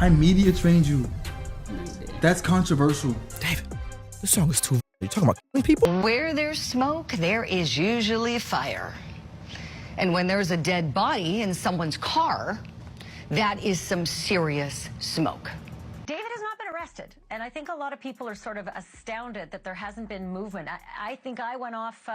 I media trained you. No, you didn't. That's controversial. David, this song is too. You talking about killing people? Where there's smoke, there is usually fire. And when there's a dead body in someone's car, that is some serious smoke. David has not been arrested, and I think a lot of people are sort of astounded that there hasn't been movement. I think I went off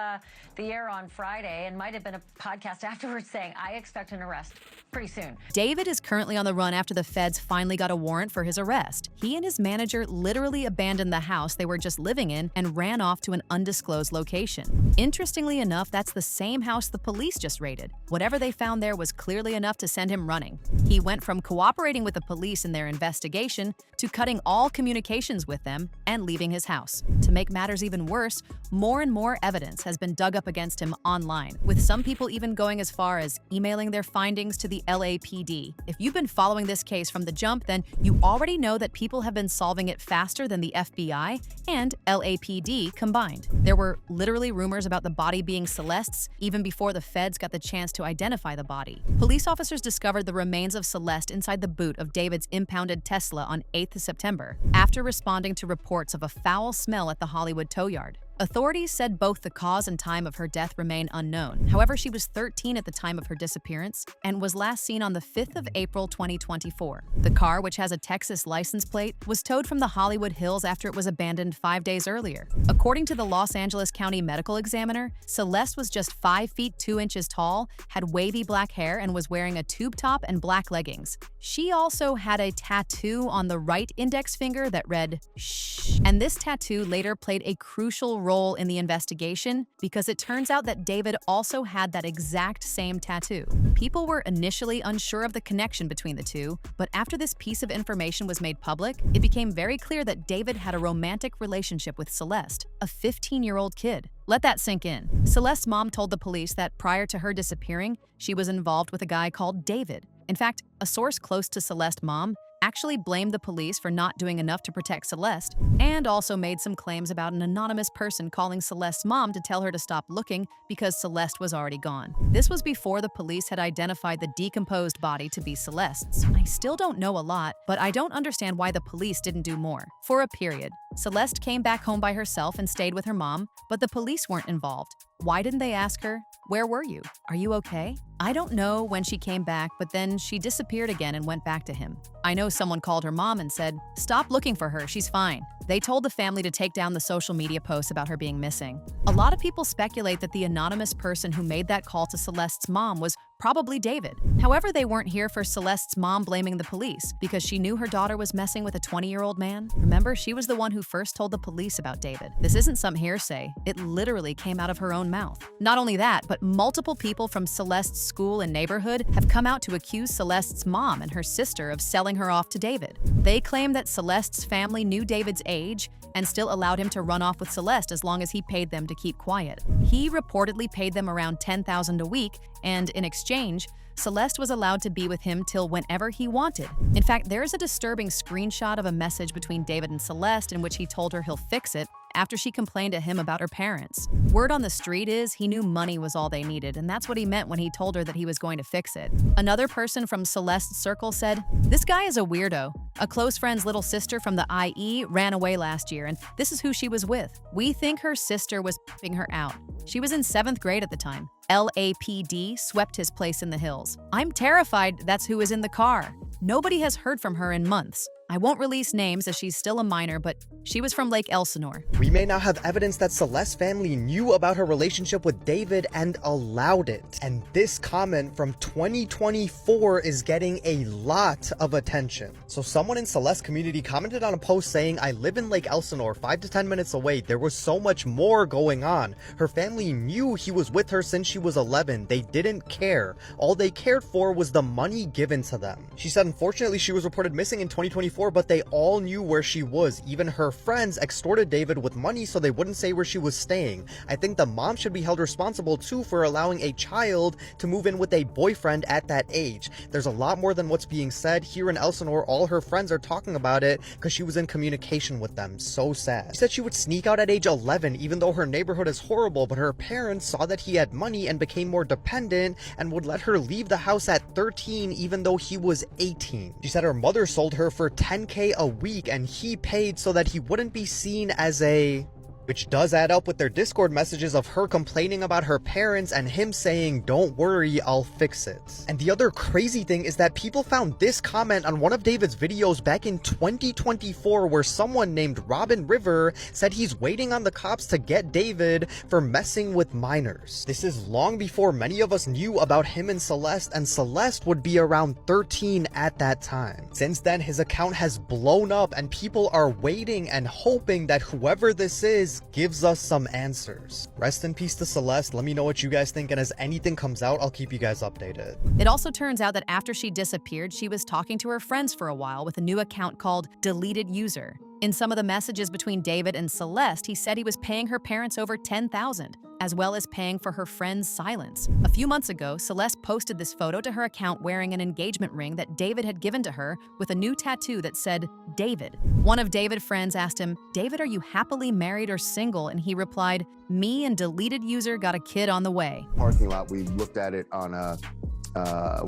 the air on Friday and might have been a podcast afterwards saying I expect an arrest pretty soon. David is currently on the run after the feds finally got a warrant for his arrest. He and his manager literally abandoned the house they were just living in and ran off to an undisclosed location. Interestingly enough, that's the same house the police just raided. Whatever they found there was clearly enough to send him running. He went from cooperating with the police in their investigation to cutting all communications with them and leaving his house. To make matters even worse, more and more evidence has been dug up against him online, with some people even going as far as emailing their findings to the LAPD. If you've been following this case from the jump, then you already know that people have been solving it faster than the FBI and LAPD combined. There were literally rumors about the body being Celeste's even before the feds got the chance to identify the body. Police officers discovered the remains of Celeste inside the boot of David's impounded Tesla on 8th of September, after responding to reports of a foul smell at the Hollywood tow yard. Authorities said both the cause and time of her death remain unknown. However, she was 13 at the time of her disappearance and was last seen on the 5th of April 2024. The car, which has a Texas license plate, was towed from the Hollywood Hills after it was abandoned 5 days earlier. According to the Los Angeles County Medical Examiner, Celeste was just 5 feet 2 inches tall, had wavy black hair, and was wearing a tube top and black leggings. She also had a tattoo on the right index finger that read, "Shh." And this tattoo later played a crucial role in the investigation because it turns out that David also had that exact same tattoo. People were initially unsure of the connection between the two, but after this piece of information was made public, it became very clear that David had a romantic relationship with Celeste, a 15-year-old kid. Let that sink in. Celeste's mom told the police that prior to her disappearing, she was involved with a guy called David. In fact, a source close to Celeste's mom actually blamed the police for not doing enough to protect Celeste, and also made some claims about an anonymous person calling Celeste's mom to tell her to stop looking because Celeste was already gone. This was before the police had identified the decomposed body to be Celeste's. I still don't know a lot, but I don't understand why the police didn't do more. For a period, Celeste came back home by herself and stayed with her mom, but the police weren't involved. Why didn't they ask her, "Where were you? Are you okay?" I don't know when she came back, but then she disappeared again and went back to him. I know someone called her mom and said, "Stop looking for her, she's fine." They told the family to take down the social media posts about her being missing. A lot of people speculate that the anonymous person who made that call to Celeste's mom was probably David. However, they weren't here for Celeste's mom blaming the police because she knew her daughter was messing with a 20-year-old man. Remember, she was the one who first told the police about David. This isn't some hearsay. It literally came out of her own mouth. Not only that, but multiple people from Celeste's school and neighborhood have come out to accuse Celeste's mom and her sister of selling her off to David. They claim that Celeste's family knew David's age and still allowed him to run off with Celeste as long as he paid them to keep quiet. He reportedly paid them around $10,000 a week, and in exchange, Celeste was allowed to be with him till whenever he wanted. In fact, there is a disturbing screenshot of a message between David and Celeste in which he told her he'll fix it after she complained to him about her parents. Word on the street is he knew money was all they needed, and that's what he meant when he told her that he was going to fix it. Another person from Celeste's circle said, "This guy is a weirdo. A close friend's little sister from the IE ran away last year, and this is who she was with. We think her sister was pimping her out. She was in 7th grade at the time. LAPD swept his place in the hills. I'm terrified that's who is in the car. Nobody has heard from her in months. I won't release names as she's still a minor, but she was from Lake Elsinore." We may now have evidence that Celeste's family knew about her relationship with David and allowed it. And this comment from 2024 is getting a lot of attention. So someone in Celeste's community commented on a post saying, "I live in Lake Elsinore, 5 to 10 minutes away. There was so much more going on. Her family knew he was with her since she was 11. They didn't care. All they cared for was the money given to them." She said, unfortunately, she was reported missing in 2024 2024, but they all knew where she was. Even her friends extorted David with money so they wouldn't say where she was staying. I think the mom should be held responsible too for allowing a child to move in with a boyfriend at that age. There's a lot more than what's being said. Here in Elsinore, all her friends are talking about it because she was in communication with them. So sad. She said she would sneak out at age 11 even though her neighborhood is horrible, but her parents saw that he had money and became more dependent and would let her leave the house at 13 even though he was 18. She said her mother sold her for $10K a week and he paid so that he wouldn't be seen as a... which does add up with their Discord messages of her complaining about her parents and him saying, "Don't worry, I'll fix it." And the other crazy thing is that people found this comment on one of David's videos back in 2024 where someone named Robin River said he's waiting on the cops to get David for messing with minors. This is long before many of us knew about him and Celeste would be around 13 at that time. Since then, his account has blown up and people are waiting and hoping that whoever this is gives us some answers. Rest in peace to Celeste. Let me know what you guys think, and as anything comes out, I'll keep you guys updated. It also turns out that after she disappeared, she was talking to her friends for a while with a new account called Deleted User. In some of the messages between David and Celeste, he said he was paying her parents over $10,000, as well as paying for her friend's silence. A few months ago, Celeste posted this photo to her account wearing an engagement ring that David had given to her with a new tattoo that said, David. One of David's friends asked him, "David, are you happily married or single?" And he replied, "Me and Deleted User got a kid on the way." Parking lot, we looked at it on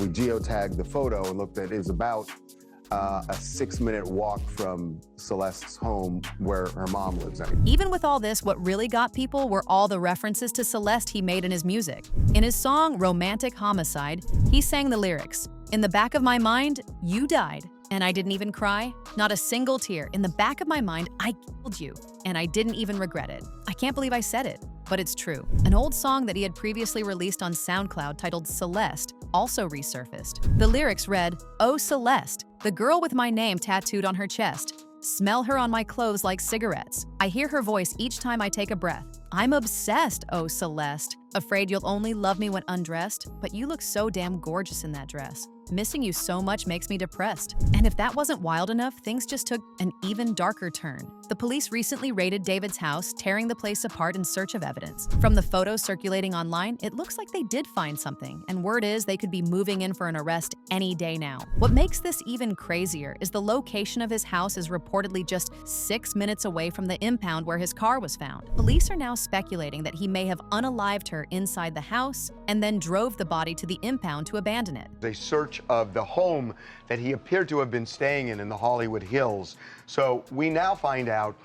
we geotagged the photo and looked at it. It's about a 6-minute walk from Celeste's home where her mom lives. Even with all this, what really got people were all the references to Celeste he made in his music. In his song Romantic Homicide, he sang the lyrics, "In the back of my mind, you died, and I didn't even cry. Not a single tear. In the back of my mind, I killed you, and I didn't even regret it. I can't believe I said it, but it's true." An old song that he had previously released on SoundCloud titled Celeste also resurfaced. The lyrics read, "Oh Celeste, the girl with my name tattooed on her chest. Smell her on my clothes like cigarettes. I hear her voice each time I take a breath. I'm obsessed, oh Celeste. Afraid you'll only love me when undressed, but you look so damn gorgeous in that dress. Missing you so much makes me depressed." And if that wasn't wild enough, things just took an even darker turn. The police recently raided David's house, tearing the place apart in search of evidence. From the photos circulating online, it looks like they did find something, and word is they could be moving in for an arrest any day now. What makes this even crazier is the location of his house is reportedly just 6 minutes away from the impound where his car was found. Police are now speculating that he may have unalived her inside the house and then drove the body to the impound to abandon it. A search of the home that he appeared to have been staying in the Hollywood Hills. So we now find out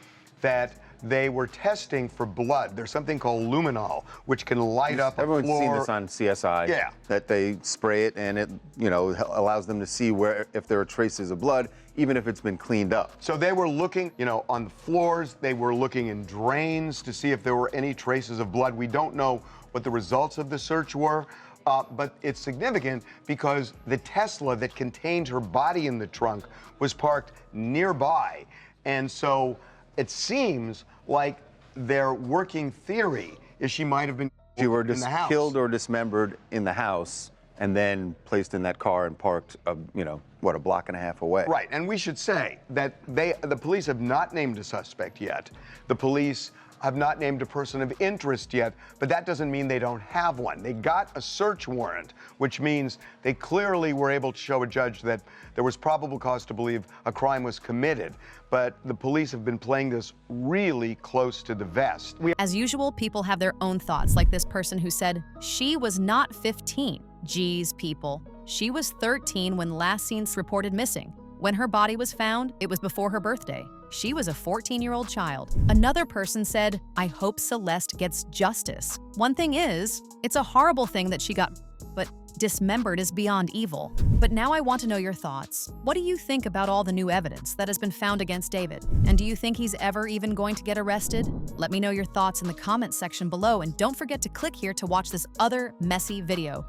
that they were testing for blood. There's something called luminol, which can light up a floor. Everyone's seen this on CSI. Yeah. That they spray it and it, allows them to see where, if there are traces of blood, even if it's been cleaned up. So they were looking, on the floors. They were looking in drains to see if there were any traces of blood. We don't know what the results of the search were. But it's significant because the Tesla that contained her body in the trunk was parked nearby. And so it seems like their working theory is she might have been She were in the house. killed or dismembered in the house and then placed in that car and parked, a block and a half away. Right, and we should say that the police have not named a suspect yet. The police have not named a person of interest yet, but that doesn't mean they don't have one. They got a search warrant, which means they clearly were able to show a judge that there was probable cause to believe a crime was committed. But the police have been playing this really close to the vest. As usual, people have their own thoughts, like this person who said, "She was not 15. Geez, people. She was 13 when last seen reported missing. When her body was found, it was before her birthday. She was a 14-year-old child." Another person said, "I hope Celeste gets justice." One thing is, it's a horrible thing that she got, but dismembered is beyond evil. But now I want to know your thoughts. What do you think about all the new evidence that has been found against David? And do you think he's ever even going to get arrested? Let me know your thoughts in the comments section below, and don't forget to click here to watch this other messy video.